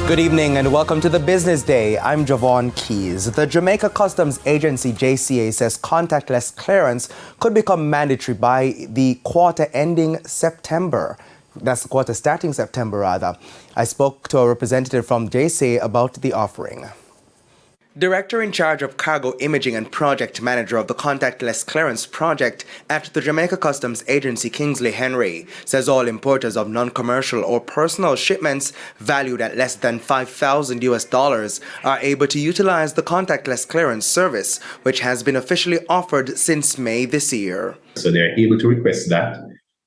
Good evening and welcome to the Business Day. I'm Javon Keys. The Jamaica Customs Agency JCA says contactless clearance could become mandatory by the quarter ending September. That's the quarter starting September rather. I spoke to a representative from JCA about the offering. Director in charge of cargo imaging and project manager of the Contactless Clearance project at the Jamaica Customs Agency, Kingsley Henry, says all importers of non-commercial or personal shipments valued at less than $5,000 are able to utilize the Contactless Clearance service, which has been officially offered since May this year. So they're able to request that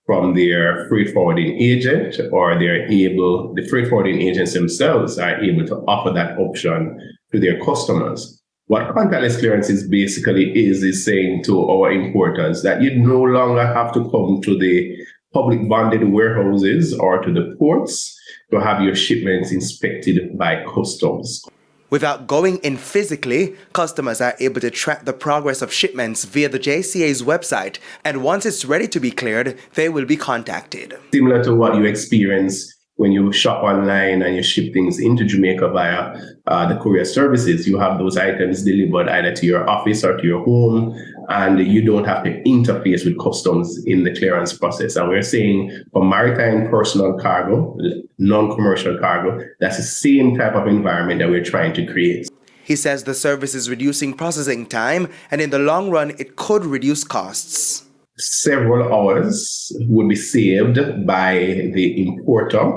from their freight forwarding agent, or the freight forwarding agents themselves are able to offer that option to their customers. What contactless clearance is saying to our importers that you no longer have to come to the public bonded warehouses or to the ports to have your shipments inspected by customs. Without going in physically, customers are able to track the progress of shipments via the JCA's website, and once it's ready to be cleared, they will be contacted. Similar to what you experience when you shop online and you ship things into Jamaica via the courier services, you have those items delivered either to your office or to your home, and you don't have to interface with customs in the clearance process. And we're saying for maritime personal cargo, non-commercial cargo, that's the same type of environment that we're trying to create. He says the service is reducing processing time, and in the long run, it could reduce costs. Several hours would be saved by the importer.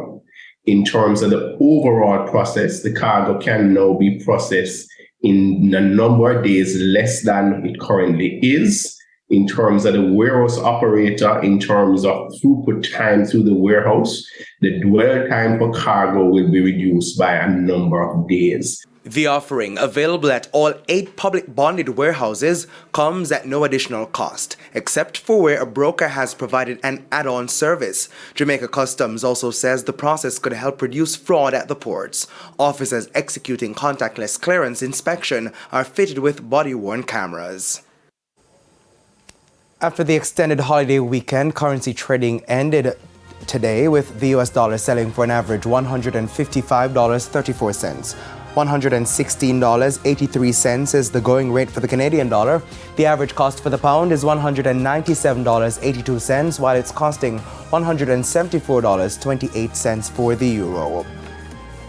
In terms of the overall process, the cargo can now be processed in a number of days less than it currently is. In terms of the warehouse operator, in terms of throughput time through the warehouse, the dwell time for cargo will be reduced by a number of days. The offering, available at all 8 public bonded warehouses, comes at no additional cost, except for where a broker has provided an add-on service. Jamaica Customs also says the process could help reduce fraud at the ports. Officers executing contactless clearance inspection are fitted with body-worn cameras. After the extended holiday weekend, currency trading ended today with the US dollar selling for an average $155.34. $116.83 is the going rate for the Canadian dollar. The average cost for the pound is $197.82, while it's costing $174.28 for the euro.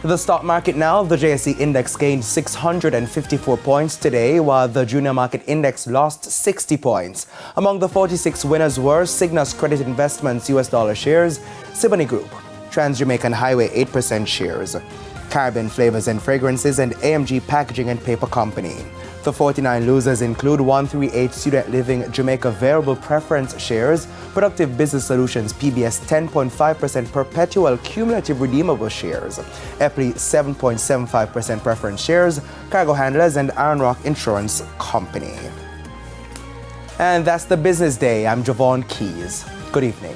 The stock market now, the JSE index gained 654 points today, while the junior market index lost 60 points. Among the 46 winners were Cigna's Credit Investments US dollar shares, Siboney Group, Trans-Jamaican Highway 8% shares, Caribbean Flavors and Fragrances, and AMG Packaging and Paper Company. The 49 losers include 138 Student Living Jamaica Variable Preference shares, Productive Business Solutions PBS 10.5% Perpetual Cumulative Redeemable shares, Epley 7.75% Preference shares, Cargo Handlers, and Iron Rock Insurance Company. And that's the Business Day. I'm Javon Keys. Good evening.